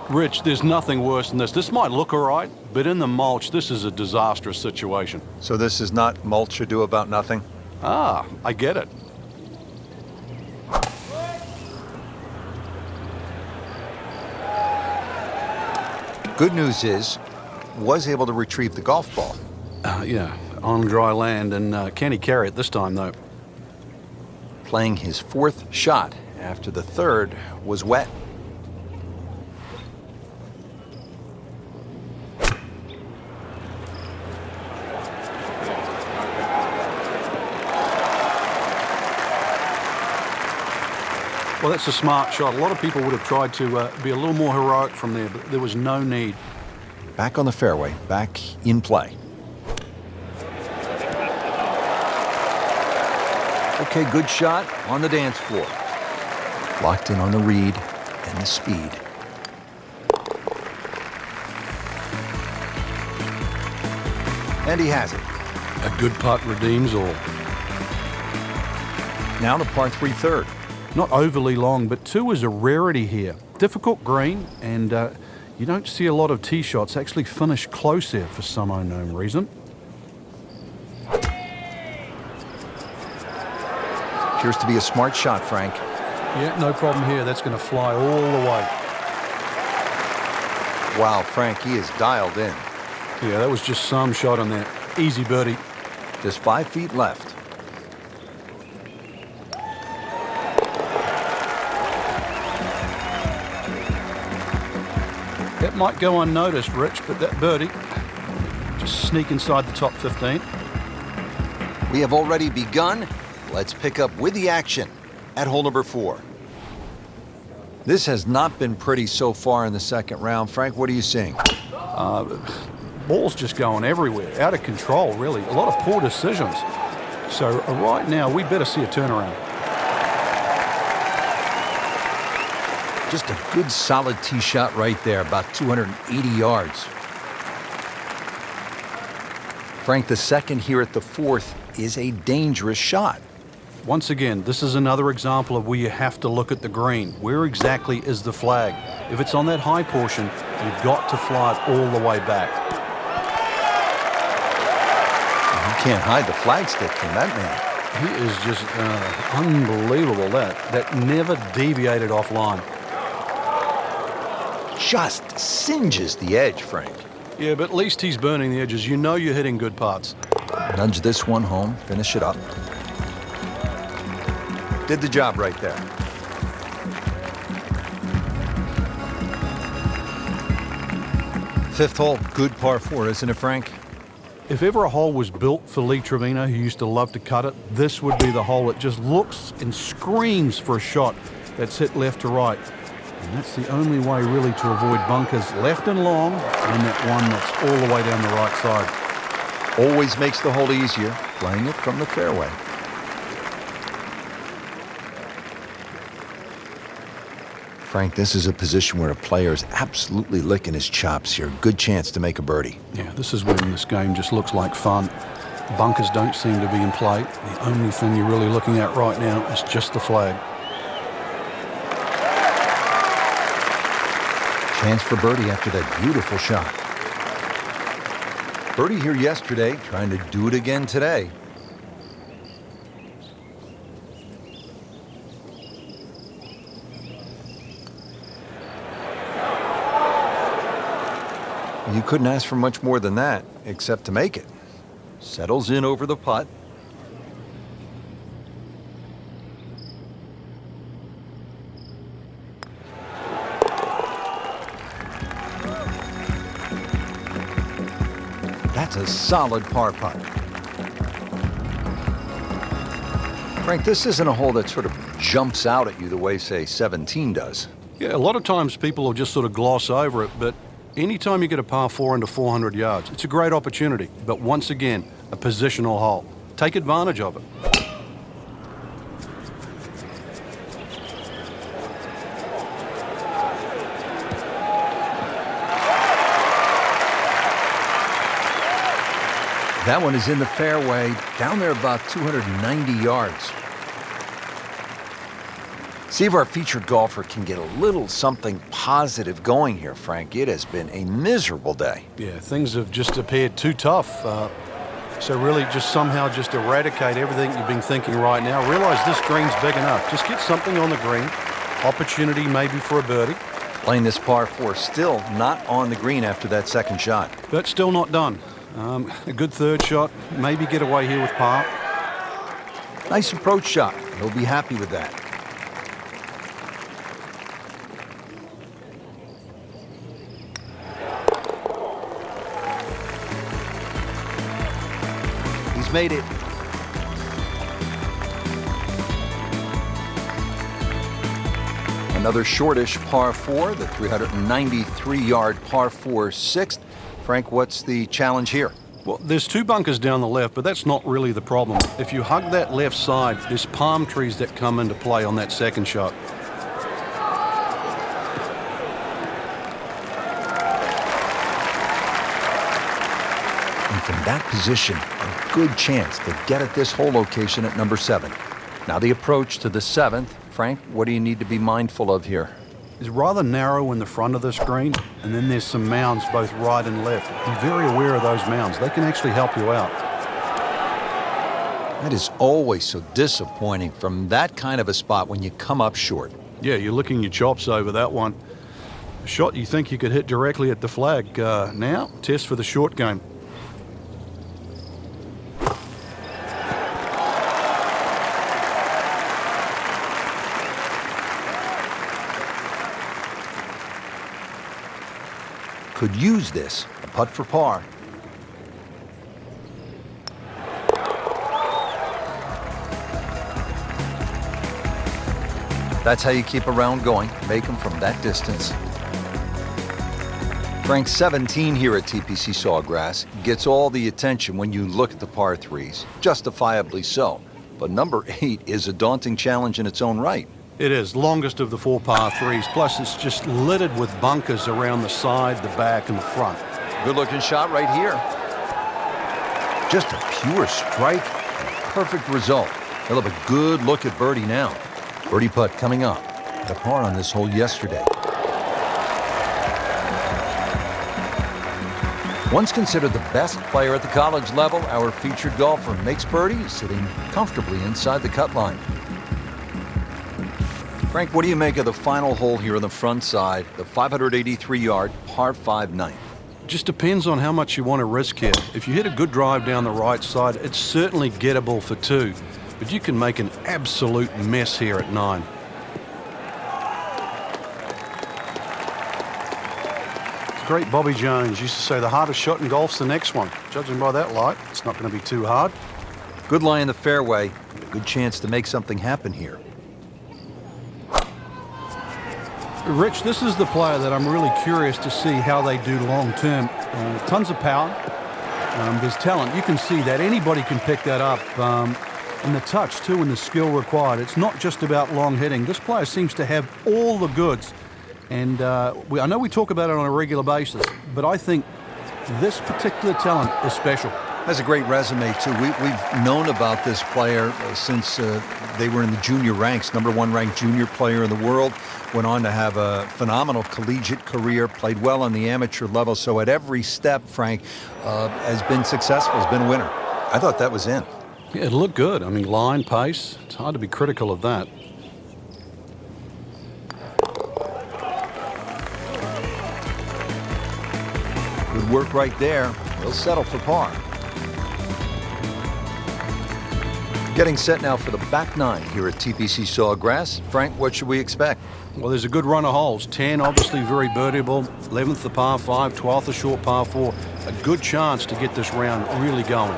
Rich, there's nothing worse than this. This might look all right, but in the mulch, this is a disastrous situation. So this is not mulch ado about nothing? Ah, I get it. Good news is, was able to retrieve the golf ball. Yeah, on dry land, and can he carry it this time, though? Playing his fourth shot after the third was wet. Well, that's a smart shot. A lot of people would have tried to be a little more heroic from there, but there was no need. Back on the fairway, back in play. Okay, good shot on the dance floor. Locked in on the read and the speed. And he has it. A good putt redeems all. Now to par 3 third. Not overly long, but 2 is a rarity here. Difficult green, and you don't see a lot of tee shots actually finish close there for some unknown reason. Appears to be a smart shot, Frank. Yeah, no problem here. That's going to fly all the way. Wow, Frank, he is dialed in. Yeah, that was just some shot on there. Easy birdie. Just 5 feet left. That might go unnoticed, Rich, but that birdie just sneak inside the top 15. We have already begun. Let's pick up with the action at hole number 4. This has not been pretty so far in the second round. Frank, what are you seeing? Ball's just going everywhere, out of control, really. A lot of poor decisions. So right now, we better see a turnaround. Just a good solid tee shot right there, about 280 yards. Frank, the second here at the 4th is a dangerous shot. Once again, this is another example of where you have to look at the green. Where exactly is the flag? If it's on that high portion, you've got to fly it all the way back. You can't hide the flagstick from that man. He is just unbelievable. That never deviated offline. Just singes the edge, Frank. Yeah, but at least he's burning the edges. You know you're hitting good putts. Nudge this one home, finish it up. Did the job right there. Fifth hole, good par 4, isn't it, Frank? If ever a hole was built for Lee Trevino, who used to love to cut it, this would be the hole. It just looks and screams for a shot that's hit left to right. And that's the only way really to avoid bunkers left and long, and that one that's all the way down the right side. Always makes the hole easier, playing it from the fairway. Frank, this is a position where a player is absolutely licking his chops here. Good chance to make a birdie. Yeah, this is when this game just looks like fun. Bunkers don't seem to be in play. The only thing you're really looking at right now is just the flag. Chance for birdie after that beautiful shot. Birdie here yesterday, trying to do it again today. You couldn't ask for much more than that, except to make it. Settles in over the putt. That's a solid par putt. Frank, this isn't a hole that sort of jumps out at you the way, say, 17 does. Yeah, a lot of times people will just sort of gloss over it, but anytime you get a par 4 under 400 yards, it's a great opportunity. But once again, a positional hole. Take advantage of it. That one is in the fairway, down there about 290 yards. See if our featured golfer can get a little something positive going here, Frank. It has been a miserable day. Yeah, things have just appeared too tough. So really just somehow just eradicate everything you've been thinking right now. Realize this green's big enough. Just get something on the green. Opportunity maybe for a birdie. Playing this par 4, still not on the green after that second shot. But still not done. A good third shot. Maybe get away here with par. Nice approach shot. He'll be happy with that. He's made it. Another shortish par 4, the 393-yard par 4 sixth. Frank, what's the challenge here? Well, there's 2 bunkers down the left, but that's not really the problem. If you hug that left side, there's palm trees that come into play on that second shot. And from that position, a good chance to get at this hole location at number 7. Now the approach to the 7th. Frank, what do you need to be mindful of here? It's rather narrow in the front of the screen, and then there's some mounds both right and left. Be very aware of those mounds. They can actually help you out. That is always so disappointing from that kind of a spot when you come up short. Yeah, you're licking your chops over that one. A shot you think you could hit directly at the flag. Now, test for the short game. Could use this, a putt for par. That's how you keep a round going, make them from that distance. Frank, 17 here at TPC Sawgrass gets all the attention when you look at the par 3s, justifiably so. But number 8 is a daunting challenge in its own right. It is, longest of the 4 par 3s, plus it's just littered with bunkers around the side, the back, and the front. Good looking shot right here. Just a pure strike and a perfect result. He'll have a good look at birdie now. Birdie putt coming up. Had a par on this hole yesterday. Once considered the best player at the college level, our featured golfer makes birdie, sitting comfortably inside the cut line. Frank, what do you make of the final hole here on the front side, the 583-yard par 5 ninth? Just depends on how much you want to risk here. If you hit a good drive down the right side, it's certainly gettable for 2, but you can make an absolute mess here at 9. It's great. Bobby Jones used to say the hardest shot in golf's the next one. Judging by that light, it's not going to be too hard. Good lie in the fairway, a good chance to make something happen here. Rich, this is the player that I'm really curious to see how they do long term. Tons of power. There's talent. You can see that. Anybody can pick that up. And the touch, too, and the skill required. It's not just about long hitting. This player seems to have all the goods. And I know we talk about it on a regular basis, but I think this particular talent is special. Has a great resume, too. We've known about this player since they were in the junior ranks. Number 1 ranked junior player in the world. Went on to have a phenomenal collegiate career, played well on the amateur level. So at every step, Frank has been successful, has been a winner. I thought that was in. Yeah, it looked good. I mean, line, pace. It's hard to be critical of that. Good work right there. He'll settle for par. Getting set now for the back 9 here at TPC Sawgrass. Frank, what should we expect? Well, there's a good run of holes. 10, obviously very birdieable. 11th, the par 5. 12th, the short par 4. A good chance to get this round really going.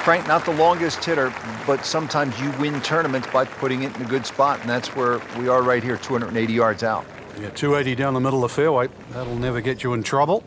Frank, not the longest hitter, but sometimes you win tournaments by putting it in a good spot, and that's where we are right here, 280 yards out. Yeah, 280 down the middle of the fairway. That'll never get you in trouble.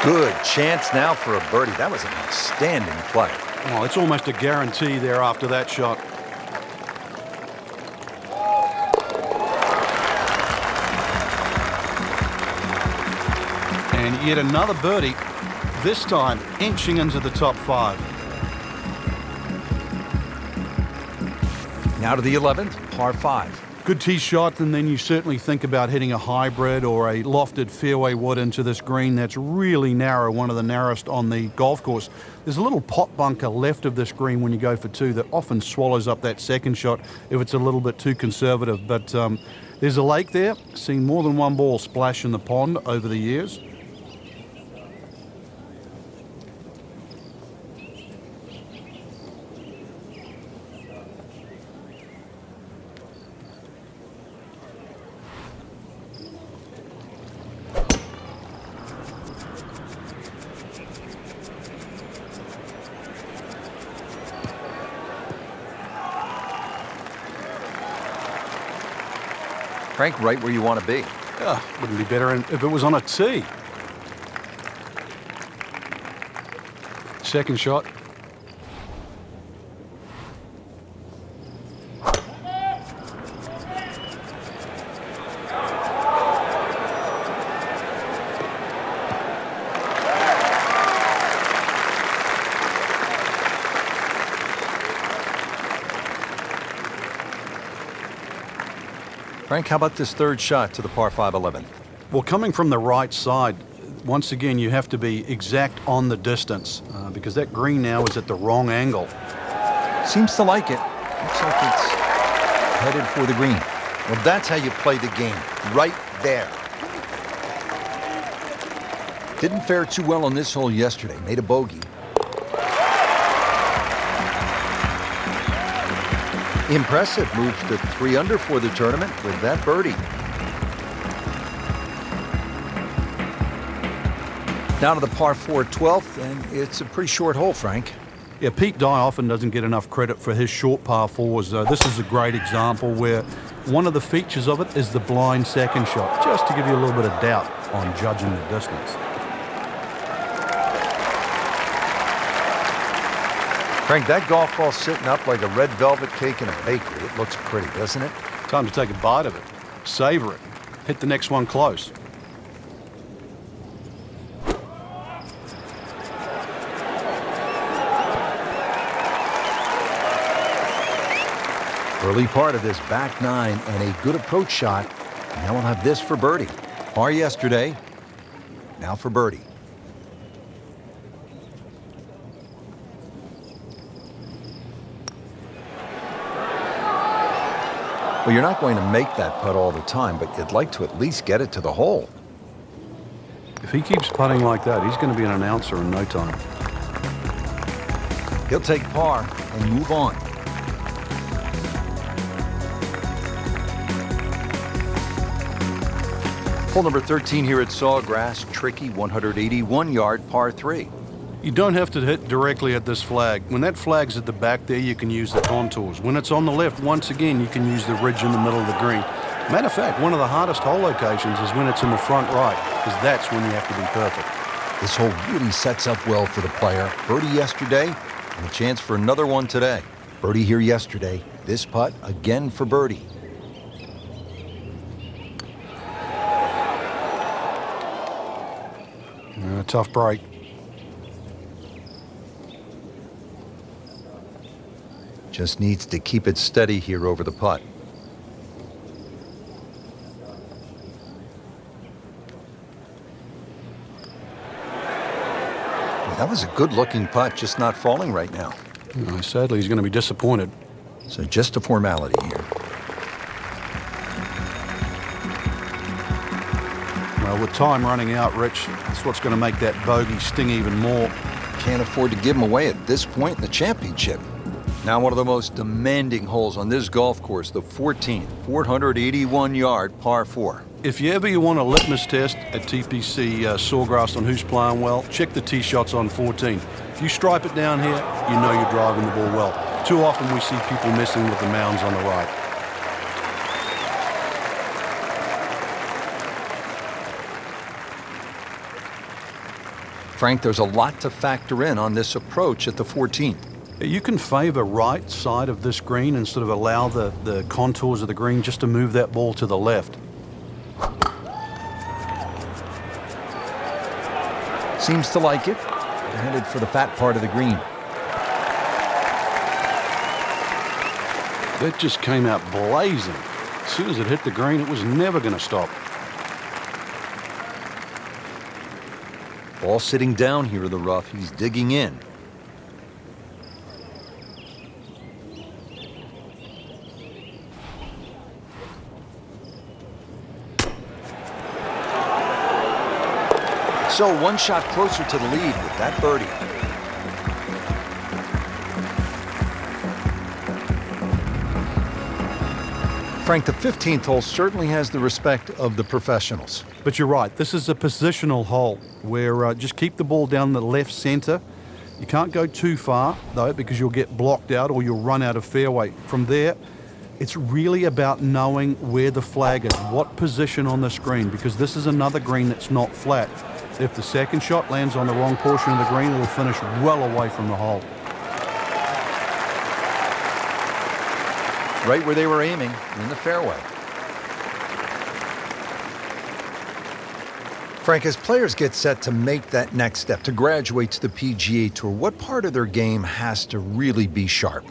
Good chance now for a birdie. That was an outstanding play. Oh, it's almost a guarantee there after that shot. And yet another birdie, this time inching into the top 5. Now to the 11th, par 5. Good tee shot, and then you certainly think about hitting a hybrid or a lofted fairway wood into this green that's really narrow, one of the narrowest on the golf course. There's a little pot bunker left of this green when you go for 2 that often swallows up that second shot if it's a little bit too conservative. But there's a lake there. Seen more than one ball splash in the pond over the years. Frank, right where you want to be. Wouldn't be better if it was on a tee. Second shot. Frank, how about this third shot to the par 5 11? Well, coming from the right side, once again, you have to be exact on the distance because that green now is at the wrong angle. Seems to like it. Looks like it's headed for the green. Well, that's how you play the game, right there. Didn't fare too well on this hole yesterday. Made a bogey. Impressive. Moves to 3 under for the tournament with that birdie. Down to the par 4 12th, and it's a pretty short hole, Frank. Yeah, Pete Dye often doesn't get enough credit for his short par 4s. This is a great example where one of the features of it is the blind second shot, just to give you a little bit of doubt on judging the distance. Frank, that golf ball sitting up like a red velvet cake in a bakery. It looks pretty, doesn't it? Time to take a bite of it, savor it, hit the next one close. Early part of this back 9 and a good approach shot. Now we'll have this for birdie. Par yesterday, now for birdie. Well, you're not going to make that putt all the time, but you'd like to at least get it to the hole. If he keeps putting like that, he's going to be an announcer in no time. He'll take par and move on. Hole number 13 here at Sawgrass. Tricky 181-yard par 3. You don't have to hit directly at this flag. When that flag's at the back there, you can use the contours. When it's on the left, once again, you can use the ridge in the middle of the green. Matter of fact, one of the hardest hole locations is when it's in the front right, because that's when you have to be perfect. This hole really sets up well for the player. Birdie yesterday, and a chance for another one today. Birdie here yesterday. This putt again for birdie. Tough break. Just needs to keep it steady here over the putt. Well, that was a good-looking putt, just not falling right now. Sadly, he's going to be disappointed. So just a formality here. Well, with time running out, Rich, that's what's going to make that bogey sting even more. Can't afford to give him away at this point in the championship. Now one of the most demanding holes on this golf course, the 14th, 481-yard par 4. If you ever want a litmus test at TPC Sawgrass on who's playing well, check the tee shots on 14. If you stripe it down here, you know you're driving the ball well. Too often we see people missing with the mounds on the right. Frank, there's a lot to factor in on this approach at the 14th. You can favour right side of this green and sort of allow the contours of the green just to move that ball to the left. Seems to like it. Headed for the fat part of the green. That just came out blazing. As soon as it hit the green, it was never going to stop. Ball sitting down here in the rough. He's digging in. So one shot closer to the lead with that birdie. Frank, the 15th hole certainly has the respect of the professionals. But you're right, this is a positional hole where just keep the ball down the left centre. You can't go too far, though, because you'll get blocked out or you'll run out of fairway. From there, it's really about knowing where the flag is, what position on the screen, because this is another green that's not flat. If the second shot lands on the wrong portion of the green, it'll finish well away from the hole. Right where they were aiming, in the fairway. Frank, as players get set to make that next step, to graduate to the PGA Tour, what part of their game has to really be sharp?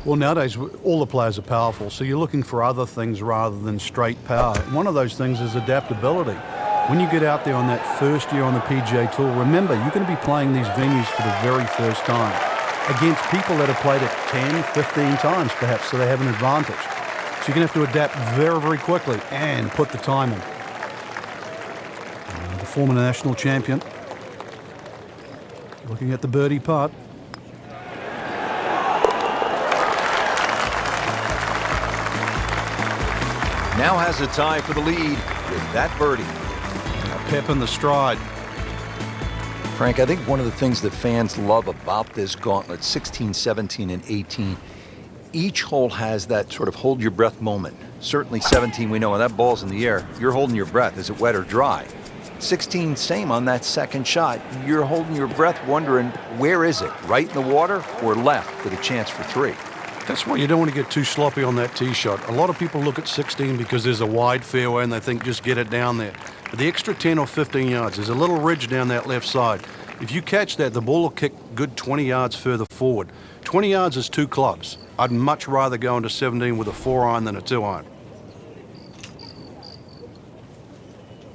Well, nowadays, all the players are powerful, so you're looking for other things rather than straight power. One of those things is adaptability. When you get out there on that first year on the PGA Tour, remember, you're going to be playing these venues for the very first time against people that have played it 10, 15 times perhaps, so they have an advantage. So you're going to have to adapt very, very quickly and put the time in. The former national champion, looking at the birdie putt. Now has a tie for the lead with that birdie. Pep in the stride. Frank, I think one of the things that fans love about this gauntlet, 16, 17, and 18, each hole has that sort of hold your breath moment. Certainly 17, we know when that ball's in the air, you're holding your breath. Is it wet or dry? 16, same on that second shot. You're holding your breath wondering, where is it? Right in the water or left with a chance for 3? That's why you don't want to get too sloppy on that tee shot. A lot of people look at 16 because there's a wide fairway and they think just get it down there. But the extra 10 or 15 yards, there's a little ridge down that left side. If you catch that, the ball will kick good 20 yards further forward. 20 yards is 2 clubs. I'd much rather go into 17 with a 4-iron than a 2-iron.